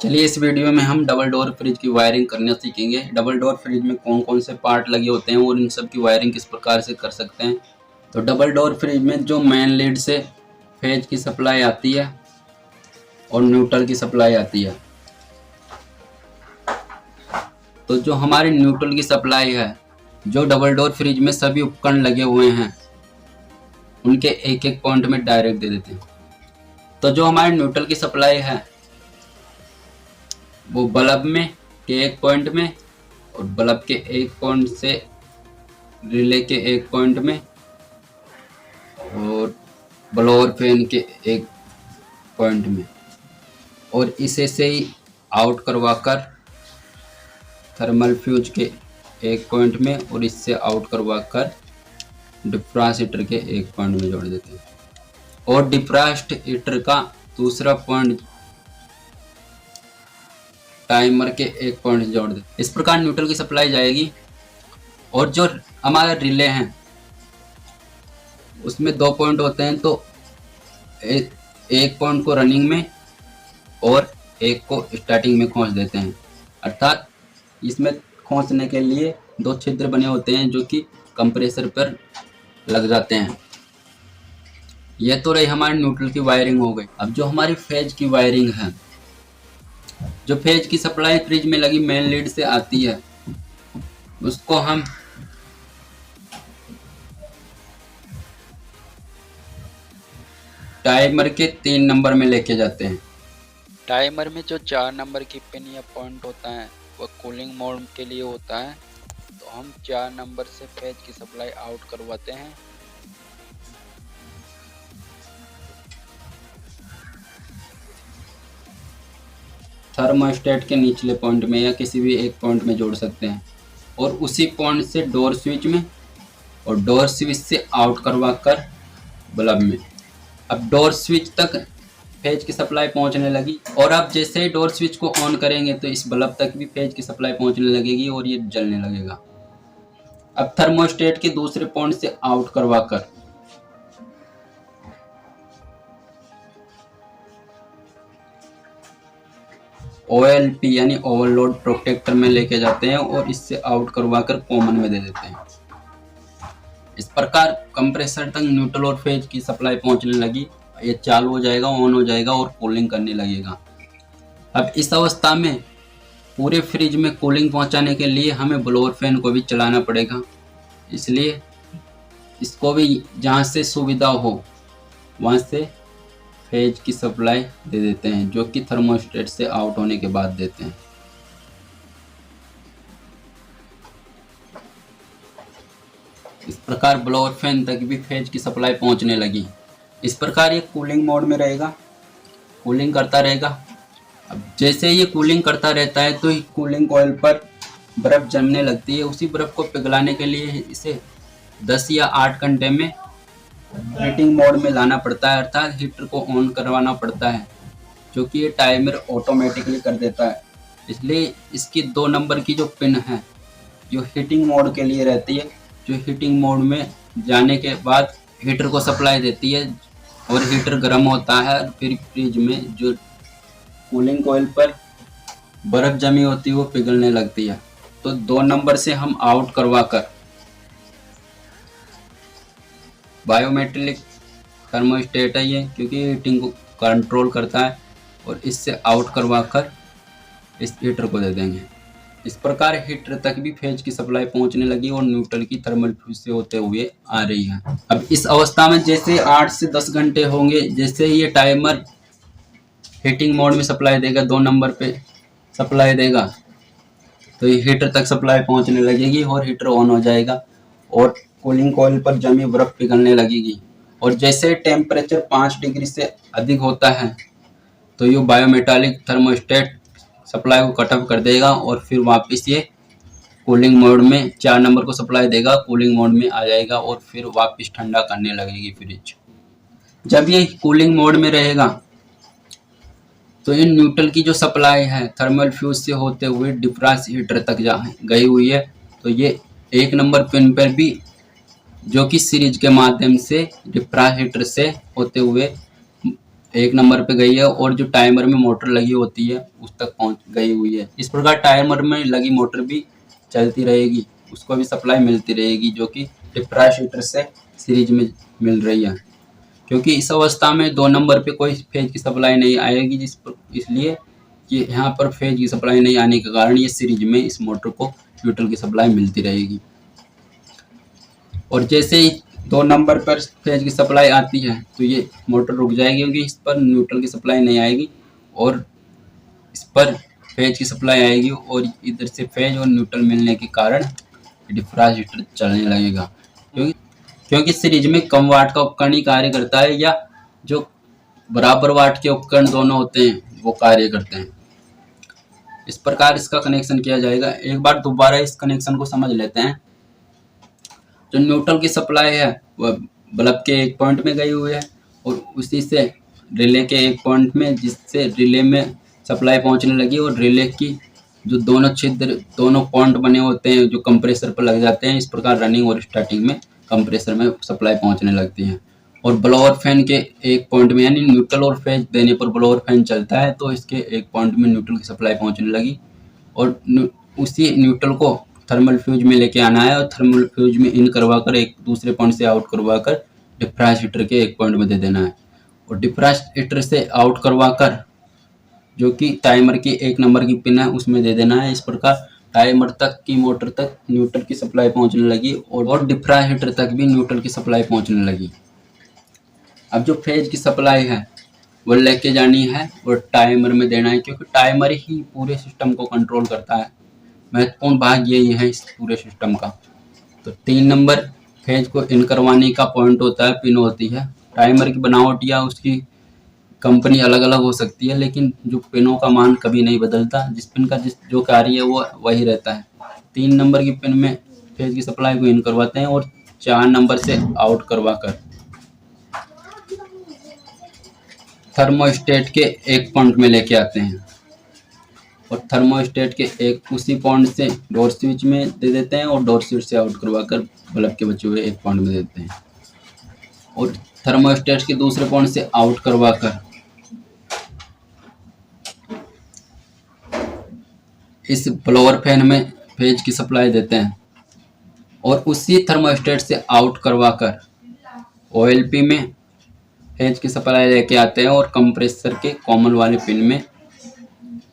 चलिए इस वीडियो में हम डबल डोर फ्रिज की वायरिंग करना सीखेंगे। डबल डोर फ्रिज में कौन कौन से पार्ट लगे होते हैं और इन सब की वायरिंग किस प्रकार से कर सकते हैं। तो डबल डोर फ्रिज में जो मेन लीड से फेज की सप्लाई आती है और न्यूट्रल की सप्लाई आती है, तो जो हमारी न्यूट्रल की सप्लाई है, जो डबल डोर फ्रिज में सभी उपकरण लगे हुए हैं उनके एक एक पॉइंट में डायरेक्ट दे देते हैं। तो जो हमारी न्यूट्रल की सप्लाई है वो बल्ब में के एक पॉइंट में और बल्ब के एक पॉइंट से रिले के एक पॉइंट में और ब्लोअर फैन के एक पॉइंट में, और इसे से ही आउट करवाकर थर्मल फ्यूज के एक पॉइंट में और इससे आउट करवाकर डिफ्रास्ट हीटर के एक पॉइंट में जोड़ देते हैं और डिफ्रास्ट हीटर का दूसरा पॉइंट टाइमर के एक पॉइंट जोड़ देते हैं। इस प्रकार न्यूट्रल की सप्लाई जाएगी। और जो हमारा रिले है उसमें 2 पॉइंट होते हैं, तो एक पॉइंट को रनिंग में और एक को स्टार्टिंग में खोस देते हैं। अर्थात इसमें खोसने के लिए 2 छिद्र बने होते हैं जो कि कंप्रेसर पर लग जाते हैं। यह तो रही हमारी न्यूट्रल की वायरिंग हो गई। अब जो हमारी फेज की वायरिंग है, जो फेज की सप्लाई फ्रिज में लगी मेन लीड से आती है, उसको हम टाइमर के 3 नंबर में लेके जाते हैं। टाइमर में जो 4 नंबर की पिन या पॉइंट होता है वह कूलिंग मोड के लिए होता है। तो हम 4 नंबर से फेज की सप्लाई आउट करवाते हैं। थर्मोस्टेट के निचले पॉइंट में या किसी भी एक पॉइंट में जोड़ सकते हैं और उसी पॉइंट से डोर स्विच में और डोर स्विच से आउट करवा कर बल्ब में। अब डोर स्विच तक फेज की सप्लाई पहुंचने लगी और अब जैसे ही डोर स्विच को ऑन करेंगे तो इस बल्ब तक भी फेज की सप्लाई पहुंचने लगेगी और ये जलने लगेगा। अब थर्मोस्टेट के दूसरे पॉइंट से आउट करवा कर OLP यानी ओवरलोड प्रोटेक्टर में लेके जाते हैं और इससे आउट करवा कर कॉमन में दे देते हैं। इस प्रकार कंप्रेसर तक न्यूट्रल और फेज की सप्लाई पहुंचने लगी। ये चालू हो जाएगा, ऑन हो जाएगा और कूलिंग करने लगेगा। अब इस अवस्था में पूरे फ्रिज में कूलिंग पहुंचाने के लिए हमें ब्लोअर फैन को भी चलाना पड़ेगा, इसलिए इसको भी जहां से सुविधा हो वहां से फेज की सप्लाई दे देते हैं, जो कि थर्मोस्टेट से आउट होने के बाद देते हैं। इस प्रकार ब्लोअर फैन तक भी फेज की सप्लाई पहुंचने लगी। इस प्रकार ये कूलिंग मोड में रहेगा, कूलिंग करता रहेगा। अब जैसे ये कूलिंग करता रहता है तो कूलिंग कॉइल पर बर्फ जमने लगती है। उसी बर्फ को पिघलाने के लिए इसे 10 या 8 घंटे में हीटिंग मोड में लाना पड़ता है, अर्थात हीटर को ऑन करवाना पड़ता है, जो कि ये टाइमर ऑटोमेटिकली कर देता है। इसलिए इसकी 2 नंबर की जो पिन है जो हीटिंग मोड के लिए रहती है, जो हीटिंग मोड में जाने के बाद हीटर को सप्लाई देती है और हीटर गर्म होता है। फिर फ्रिज में जो कूलिंग कॉइल पर बर्फ जमी होती है वो पिघलने लगती है। तो 2 नंबर से हम आउट करवा कर बायोमेट्रिक थर्मोस्टेट है ये, क्योंकि हीटिंग को कंट्रोल करता है, और इससे आउट करवा कर इस हीटर को दे देंगे। इस प्रकार हीटर तक भी फेज की सप्लाई पहुंचने लगी और न्यूट्रल की थर्मल फ्यूज से होते हुए आ रही है। अब इस अवस्था में जैसे 8 से 10 घंटे होंगे, जैसे ये टाइमर हीटिंग मोड में सप्लाई देगा, 2 नंबर पे सप्लाई देगा, तो ये हीटर तक सप्लाई पहुंचने लगेगी और हीटर ऑन हो जाएगा और कूलिंग कॉइल पर जमी बर्फ पिघलने लगेगी। और जैसे टेम्परेचर 5 डिग्री से अधिक होता है तो ये बायोमेटालिक थर्मोस्टेट सप्लाई को कट ऑफ कर देगा और फिर वापस ये कूलिंग मोड में 4 नंबर को सप्लाई देगा, कूलिंग मोड में आ जाएगा और फिर वापस ठंडा करने लगेगी फ्रिज। जब ये कूलिंग मोड में रहेगा तो इन न्यूट्रल की जो सप्लाई है थर्मल फ्यूज से होते हुए डिफ्रास्ट हीटर तक गई हुई है। तो ये 1 नंबर पिन पर भी, जो कि सीरीज के माध्यम से डिफ्रास्ट हीटर से होते हुए 1 नंबर पे गई है और जो टाइमर में मोटर लगी होती है उस तक पहुंच गई हुई है। इस प्रकार टाइमर में लगी मोटर भी चलती रहेगी, उसको भी सप्लाई मिलती रहेगी, जो कि डिफ्रास्ट्रेटर से सीरीज में मिल रही है। क्योंकि इस अवस्था में 2 नंबर पे कोई फेज की सप्लाई नहीं आएगी, इसलिए कि यहाँ पर फेज की सप्लाई नहीं आने के कारण ये सीरीज में इस मोटर को न्यूट्रल की सप्लाई मिलती रहेगी। और जैसे ही 2 नंबर पर फेज की सप्लाई आती है तो ये मोटर रुक जाएगी, क्योंकि इस पर न्यूट्रल की सप्लाई नहीं आएगी और इस पर फेज की सप्लाई आएगी, और इधर से फेज और न्यूट्रल मिलने के कारण डिफ्रास्ट्रेटर चलने लगेगा। क्योंकि सीरीज में कम वाट का उपकरण ही कार्य करता है, या जो बराबर वाट के उपकरण दोनों होते हैं वो कार्य करते हैं। इस प्रकार इसका कनेक्शन किया जाएगा। एक बार दोबारा इस कनेक्शन को समझ लेते हैं। जो न्यूट्रल की सप्लाई है वह बल्ब के एक पॉइंट में गई हुई है और उसी से रिले के एक पॉइंट में, जिससे रिले में सप्लाई पहुंचने लगी, और रिले की जो दोनों छिद्र, दोनों पॉइंट बने होते हैं जो कंप्रेसर पर लग जाते हैं। इस प्रकार रनिंग और स्टार्टिंग में कंप्रेसर में सप्लाई पहुंचने लगती है। और ब्लोअर फैन के एक पॉइंट में, यानी न्यूट्रल और फेज देने पर ब्लोअर फैन चलता है, तो इसके एक पॉइंट में न्यूट्रल की सप्लाई पहुंचने लगी, और उसी न्यूट्रल को थर्मल फ्यूज में लेके आना है और थर्मल फ्यूज में इन करवाकर एक दूसरे पॉइंट से आउट करवाकर डिफ्रास्ट्रेटर के एक पॉइंट में दे देना है। और डिफ्रास्ट्रेटर से आउट करवाकर जो कि टाइमर की 1 नंबर की पिन है उसमें दे देना है। इस प्रकार टाइमर तक की मोटर तक न्यूट्रल की सप्लाई पहुंचने लगी और डिफ्रास्ट्रेटर तक भी न्यूट्रल की सप्लाई पहुंचने लगी। अब जो फेज की सप्लाई है वो लेके जानी है और टाइमर में देना है, क्योंकि टाइमर ही पूरे सिस्टम को कंट्रोल करता है। महत्वपूर्ण भाग यही है इस पूरे सिस्टम का। तो 3 नंबर फेज को इन करवाने का पॉइंट होता है, पिन होती है। टाइमर की बनावट या उसकी कंपनी अलग अलग हो सकती है, लेकिन जो पिनों का मान कभी नहीं बदलता। जिस पिन का जो कार्य है वो वही रहता है। 3 नंबर की पिन में फेज की सप्लाई को इन करवाते हैं और 4 नंबर से आउट करवा कर थर्मोस्टेट के एक पॉइंट में लेके आते हैं, और थर्मोस्टेट के एक उसी पॉइंट से डोर स्विच में दे देते हैं और डोर स्विच से आउट करवा कर बल्ब के बचे हुए एक पॉइंट में देते हैं, और थर्मोस्टेट के दूसरे पॉइंट से आउट करवा कर इस ब्लोअर फैन में फेज की सप्लाई देते हैं, और उसी थर्मोस्टेट से आउट करवा कर OLP में फेज की सप्लाई लेके आते हैं और कंप्रेसर के कॉमन वाले पिन में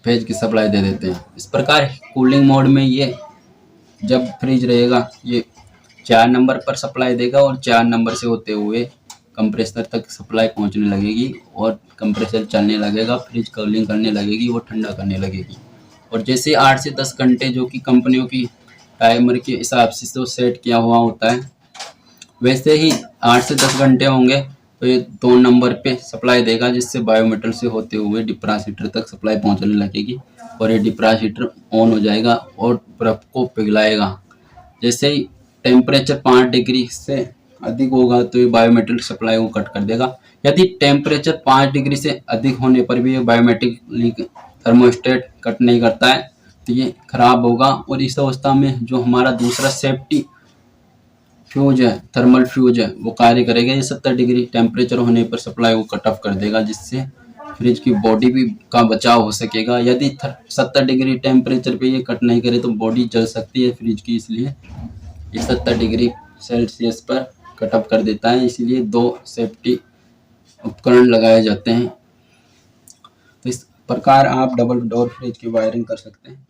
फेज की सप्लाई दे देते हैं। इस प्रकार कूलिंग मोड में ये जब फ्रिज रहेगा ये 4 नंबर पर सप्लाई देगा और 4 नंबर से होते हुए कंप्रेसर तक सप्लाई पहुंचने लगेगी और कंप्रेसर चलने लगेगा, फ्रिज कूलिंग करने लगेगी, वो ठंडा करने लगेगी। और जैसे 8 से 10 घंटे जो कि कंपनियों की टाइमर के हिसाब से तो सेट किया हुआ होता है, वैसे ही 8 से 10 घंटे होंगे तो ये 2 नंबर पे सप्लाई देगा, जिससे बायोमेटल से होते हुए डिफ्रास्ट्रेटर तक सप्लाई पहुंचने लगेगी और ये डिफ्रास्ट्रेटर ऑन हो जाएगा और बर्फ को पिघलाएगा। जैसे ही टेम्परेचर 5 डिग्री से अधिक होगा तो ये बायोमेटल सप्लाई को कट कर देगा। यदि टेम्परेचर 5 डिग्री से अधिक होने पर भी ये बायोमेट्रिक थर्मोस्टेट कट नहीं करता है तो ये खराब होगा, और इस अवस्था में जो हमारा दूसरा सेफ्टी फ्यूज है, थर्मल फ्यूज है, वो कार्य करेगा। ये 70 डिग्री टेम्परेचर होने पर सप्लाई को कट ऑफ कर देगा, जिससे फ्रिज की बॉडी भी का बचाव हो सकेगा। यदि 70 डिग्री टेम्परेचर पे ये कट नहीं करे तो बॉडी जल सकती है फ्रिज की, इसलिए ये 70 डिग्री सेल्सियस पर कट ऑफ कर देता है। इसलिए 2 सेफ्टी उपकरण लगाए जाते हैं। तो इस प्रकार आप डबल डोर फ्रिज की वायरिंग कर सकते हैं।